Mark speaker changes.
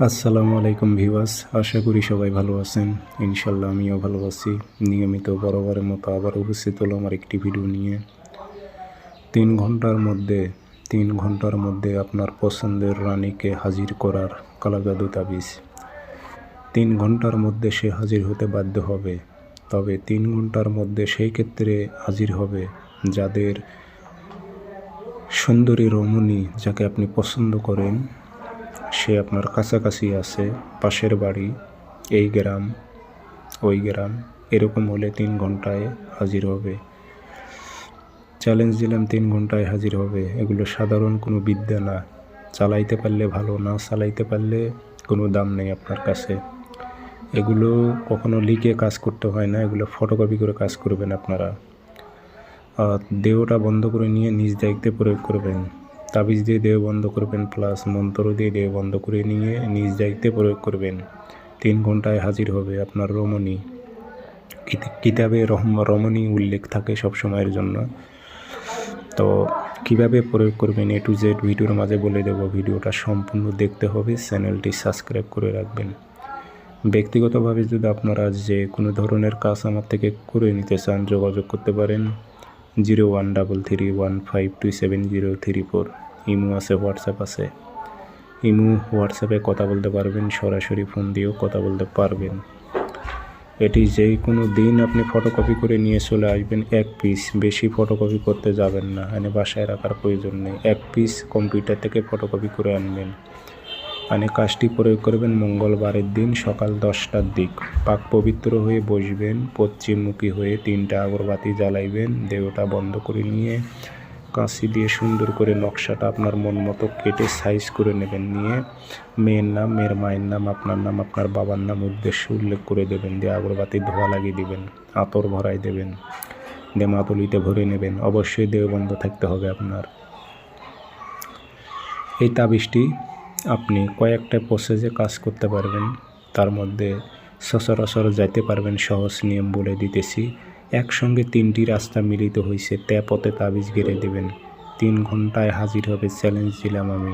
Speaker 1: আসসালামু আলাইকুম ভিউয়ার্স, আশা করি সবাই ভালো আছেন। ইনশাল্লাহ আমিও ভালো আছি। নিয়মিত বরাবরের মতো আবার উপস্থিত হলো আমার একটি ভিডিও নিয়ে। 3 ঘন্টার মধ্যে আপনার পছন্দের রানীকে হাজির করার কালাজাদু তাবিজ। 3 ঘন্টার মধ্যে সে হাজির হতে বাধ্য হবে। তবে 3 ঘন্টার মধ্যে সেই ক্ষেত্রে হাজির হবে যাদের সুন্দরী রমণী, যাকে আপনি পছন্দ করেন, সে আপনার কাছাকাছি আছে, পাশের বাড়ি, এই গ্রাম, ওই গ্রাম, এরকম হলে 3 ঘন্টায় হাজির হবে। চ্যালেঞ্জ দিলাম 3 ঘন্টায় হাজির হবে। এগুলো সাধারণ কোনো বিদ্যা না। চালাইতে পারলে ভালো, না চালাইতে পারলে কোনো দাম নেই আপনার কাছে। এগুলো কখনো লিখে কাজ করতে হয় না, এগুলো ফটোকপি করে কাজ করবেন আপনারা। দেহটা বন্ধ করে নিয়ে নিজ দায়িত্বে প্রয়োগ করবেন। তাবিজ দিয়ে দেহ বন্ধ করবেন, প্লাস মন্ত্র দিয়ে দেহ বন্ধ করে নিয়ে নিজ দায়িত্বে প্রয়োগ করবেন। 3 ঘন্টায় হাজির হবে আপনার রমণী। কিতাবে রমণী উল্লেখ থাকে সবসময়ের জন্য। তো কিভাবে প্রয়োগ করবেন A to Z ভিডিওর মাঝে বলে দেব। ভিডিওটা সম্পূর্ণ দেখতে হবে, চ্যানেলটি সাবস্ক্রাইব করে রাখবেন। ব্যক্তিগতভাবে যদি আপনারা যে কোনো ধরনের কাজ আমার থেকে করে নিতে চান, যোগাযোগ করতে পারেন 013315273034। ইমো আছে, হোয়াটসঅ্যাপ আছে। হোয়াটসঅ্যাপে কথা বলতে পারবেন, সরাসরি ফোন দিয়েও কথা বলতে পারবেন। এটি যে কোনো দিন আপনি ফটোকপি করে নিয়ে চলে আসবেন 1 পিস, বেশি ফটোকপি করতে যাবেন না, বাসায় রাখার প্রয়োজন নেই। 1 পিস কম্পিউটার থেকে ফটোকপি করে আনবেন। কাজটি প্রয়োগ করবেন মঙ্গলবারের দিন সকাল 10টার দিক। পাক পবিত্র হয়ে বসবেন, পশ্চিমমুখী হয়ে 3টা আগরবাতি জ্বালাইবেন। দেহটা বন্ধ করে নিয়ে কাঁচি দিয়ে সুন্দর করে নকশাটা আপনার মন মতো কেটে সাইজ করে নেবেন। নিয়ে মেয়ের নাম, মেয়ের মায়ের নাম, আপনার নাম, আপনার বাবার নাম উদ্দেশ্য উল্লেখ করে দেবেন। দিয়ে আগরবাতির ধোঁয়া লাগিয়ে দিবেন, আতর ভরাই দেবেন, দিয়ে মাতুলিতে ভরে নেবেন। অবশ্যই দেহ বন্ধ থাকতে হবে আপনার। এই তাবিজটি আপনি কয়েকটা প্রসেসে কাজ করতে পারবেন, তার মধ্যে সচরাচর যাইতে পারবেন। সহজ নিয়ম বলে দিতেছি। একসঙ্গে 3টি রাস্তা মিলিত হয়েছে, পথে তাবিজ গেড়ে দেবেন। 3 ঘন্টায় হাজির হবে, চ্যালেঞ্জ দিলাম আমি।